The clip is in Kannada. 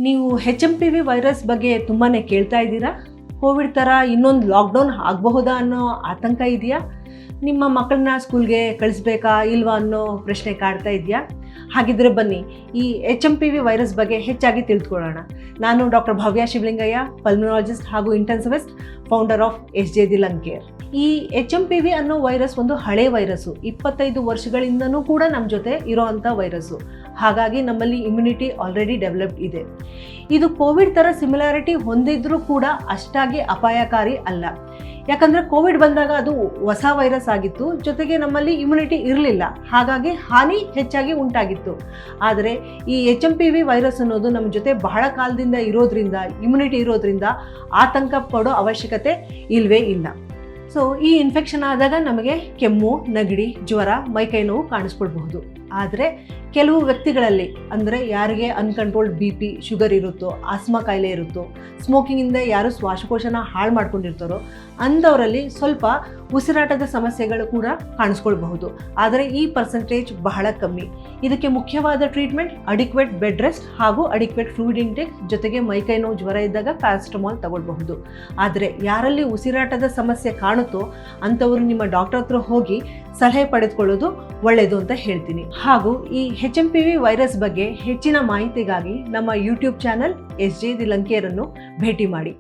ನೀವು HMPV ವೈರಸ್ ಬಗ್ಗೆ ತುಂಬಾ ಕೇಳ್ತಾ ಇದ್ದೀರಾ. ಕೋವಿಡ್ ಥರ ಇನ್ನೊಂದು ಲಾಕ್ಡೌನ್ ಆಗಬಹುದಾ ಅನ್ನೋ ಆತಂಕ ಇದೆಯಾ? ನಿಮ್ಮ ಮಕ್ಕಳನ್ನ ಸ್ಕೂಲ್ಗೆ ಕಳಿಸ್ಬೇಕಾ ಇಲ್ವಾ ಅನ್ನೋ ಪ್ರಶ್ನೆ ಕಾಡ್ತಾ ಇದೆಯಾ? ಹಾಗಿದ್ರೆ ಬನ್ನಿ ಈ HMPV ವೈರಸ್ ಬಗ್ಗೆ ಹೆಚ್ಚಾಗಿ ತಿಳ್ಕೊಳ್ಳೋಣ. ನಾನು ಡಾಕ್ಟರ್ ಭವ್ಯ ಶಿವಲಿಂಗಯ್ಯ, ಪಲ್ಮನಾಲಜಿಸ್ಟ್ ಹಾಗೂ intensivist, founder of SJ the lung care. ಈ HMPV ಅನ್ನೋ ವೈರಸ್ ಒಂದು ಹಳೆ ವೈರಸ್ಸು, 25 ವರ್ಷಗಳಿಂದನೂ ಕೂಡ ನಮ್ಮ ಜೊತೆ ಇರೋವಂಥ ವೈರಸ್ಸು. ಹಾಗಾಗಿ ನಮ್ಮಲ್ಲಿ ಇಮ್ಯುನಿಟಿ ಆಲ್ರೆಡಿ ಡೆವಲಪ್ಡ್ ಇದೆ. ಇದು ಕೋವಿಡ್ ಥರ ಸಿಮಿಲಾರಿಟಿ ಹೊಂದಿದ್ರೂ ಕೂಡ ಅಷ್ಟಾಗಿ ಅಪಾಯಕಾರಿ ಅಲ್ಲ. ಯಾಕಂದರೆ ಕೋವಿಡ್ ಬಂದಾಗ ಅದು ಹೊಸ ವೈರಸ್ ಆಗಿತ್ತು, ಜೊತೆಗೆ ನಮ್ಮಲ್ಲಿ ಇಮ್ಯುನಿಟಿ ಇರಲಿಲ್ಲ, ಹಾಗಾಗಿ ಹಾನಿ ಹೆಚ್ಚಾಗಿ ಉಂಟಾಗಿತ್ತು. ಆದರೆ ಈ HMPV ವೈರಸ್ ಅನ್ನೋದು ನಮ್ಮ ಜೊತೆ ಬಹಳ ಕಾಲದಿಂದ ಇರೋದ್ರಿಂದ, ಇಮ್ಯುನಿಟಿ ಇರೋದ್ರಿಂದ ಆತಂಕ ಪಡೋ ಅವಶ್ಯಕತೆ ಇಲ್ಲವೇ ಇಲ್ಲ. ಸೊ ಈ ಇನ್ಫೆಕ್ಷನ್ ಆದಾಗ ನಮಗೆ ಕೆಮ್ಮು, ನೆಗಡಿ, ಜ್ವರ, ಮೈಕೈ ನೋವು ಕಾಣಿಸ್ಕೊಳ್ಬಹುದು. ಆದರೆ ಕೆಲವು ವ್ಯಕ್ತಿಗಳಲ್ಲಿ, ಅಂದರೆ ಯಾರಿಗೆ ಅನ್ಕಂಟ್ರೋಲ್ಡ್ BP, ಶುಗರ್ ಇರುತ್ತೋ, ಆಸ್ಮಾ ಕಾಯಿಲೆ ಇರುತ್ತೋ, ಸ್ಮೋಕಿಂಗಿಂದ ಯಾರು ಶ್ವಾಸಕೋಶನ ಹಾಳು ಮಾಡ್ಕೊಂಡಿರ್ತಾರೋ ಅಂಥವರಲ್ಲಿ ಸ್ವಲ್ಪ ಉಸಿರಾಟದ ಸಮಸ್ಯೆಗಳು ಕೂಡ ಕಾಣಿಸ್ಕೊಳ್ಬಹುದು. ಆದರೆ ಈ ಪರ್ಸೆಂಟೇಜ್ ಬಹಳ ಕಮ್ಮಿ. ಇದಕ್ಕೆ ಮುಖ್ಯವಾದ ಟ್ರೀಟ್ಮೆಂಟ್ ಅಡಿಕ್ವೇಟ್ ಬೆಡ್ ರೆಸ್ಟ್ ಹಾಗೂ ಅಡಿಕ್ವೇಟ್ ಫ್ಲೂಯಿಡ್ ಇಂಟೇಕ್, ಜೊತೆಗೆ ಮೈಕೈ ನೋವು, ಜ್ವರ ಇದ್ದಾಗ ಪ್ಯಾರಾಸಿಟಮಾಲ್ ತಗೊಳ್ಬಹುದು. ಆದರೆ ಯಾರಲ್ಲಿ ಉಸಿರಾಟದ ಸಮಸ್ಯೆ ಕಾಣುತ್ತೋ ಅಂಥವರು ನಿಮ್ಮ ಡಾಕ್ಟರ್ ಹತ್ರ ಹೋಗಿ ಸಲಹೆ ಪಡೆದುಕೊಳ್ಳೋದು ಒಳ್ಳೆಯದು ಅಂತ ಹೇಳ್ತೀನಿ. ಹಾಗೂ ಈ HMPV ವೈರಸ್ ಬಗ್ಗೆ ಹೆಚ್ಚಿನ ಮಾಹಿತಿಗಾಗಿ ನಮ್ಮ YouTube channel SJ the lung care ಅನ್ನು ಭೇಟಿ ಮಾಡಿ.